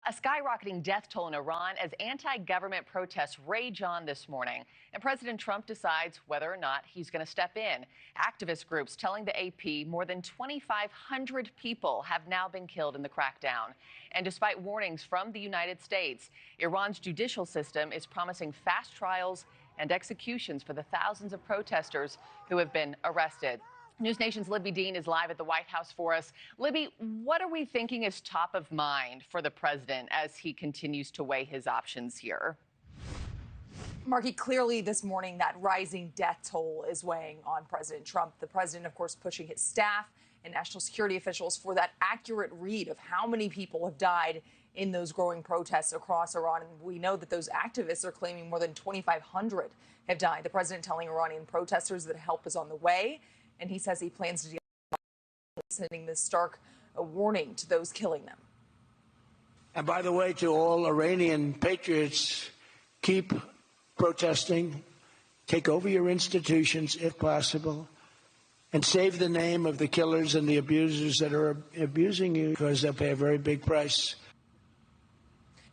A skyrocketing death toll in Iran as anti-government protests rage on this morning. And President Trump decides whether or not he's going to step in. Activist groups telling the AP more than 2,500 people have now been killed in the crackdown. And despite warnings from the United States, Iran's judicial system is promising fast trials and executions for the thousands of protesters who have been arrested. NewsNation's Libbey Dean is live at the White House for us. Libbey, what are we thinking is top of mind for the president as he continues to weigh his options here? Markie, clearly this morning that rising death toll is weighing on President Trump. The president, of course, pushing his staff and national security officials for that accurate read of how many people have died in those growing protests across Iran. And we know that those activists are claiming more than 2,500 have died. The president telling Iranian protesters that help is on the way. And he says he plans to deal with sending this stark warning to those killing them. And by the way, to all Iranian patriots, keep protesting, take over your institutions if possible, and save the name of the killers and the abusers that are abusing you, because they'll pay a very big price.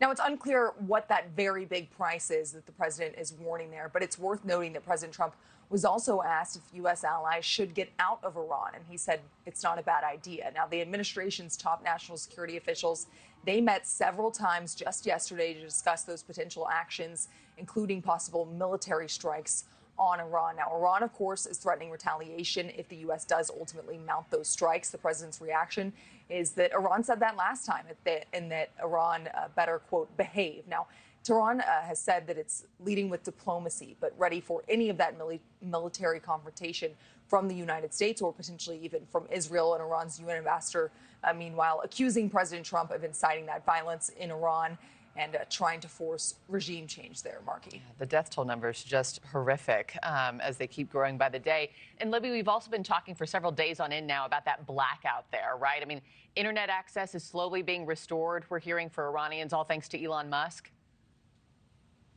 Now, it's unclear what that very big price is that the president is warning there, but it's worth noting that President Trump was also asked if U.S. allies should get out of Iran, and he said it's not a bad idea. Now, the administration's top national security officials, they met several times just yesterday to discuss those potential actions, including possible military strikes on Iran. Now, Iran, of course, is threatening retaliation if the U.S. does ultimately mount those strikes. The president's reaction is that Iran said that last time, and that Iran better, quote, behave. Now, Tehran has said that it's leading with diplomacy, but ready for any of that military confrontation from the United States or potentially even from Israel. And Iran's UN ambassador, meanwhile, accusing President Trump of inciting that violence in Iran and trying to force regime change there, Markie. The death toll numbers just horrific as they keep growing by the day. And Libbey, we've also been talking for several days on end now about that blackout there, right? I mean, internet access is slowly being restored, we're hearing, for Iranians, all thanks to Elon Musk.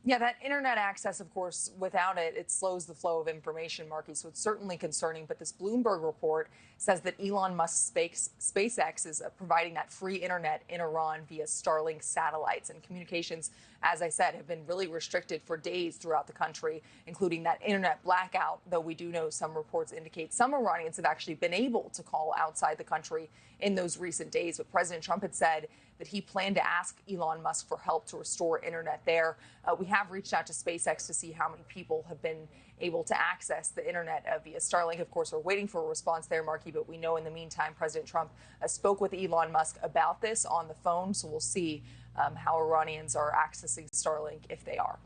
Yeah, that internet access, of course, without it, it slows the flow of information, Markie. So it's certainly concerning. But this Bloomberg report says that Elon Musk's SpaceX is providing that free internet in Iran via Starlink satellites. And communications, as I said, have been really restricted for days throughout the country, including that internet blackout, though we do know some reports indicate some Iranians have actually been able to call outside the country in those recent days. But President Trump had said that he planned to ask Elon Musk for help to restore internet there. We have reached out to SpaceX to see how many people have been able to access the internet via Starlink. Of course, we're waiting for a response there, Markie, but we know in the meantime, President Trump spoke with Elon Musk about this on the phone. So we'll see how Iranians are accessing Starlink, if they are.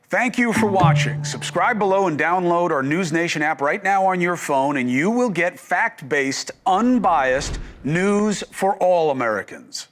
Thank you for watching. Subscribe below and download our NewsNation app right now on your phone, and you will get fact-based, unbiased news for all Americans.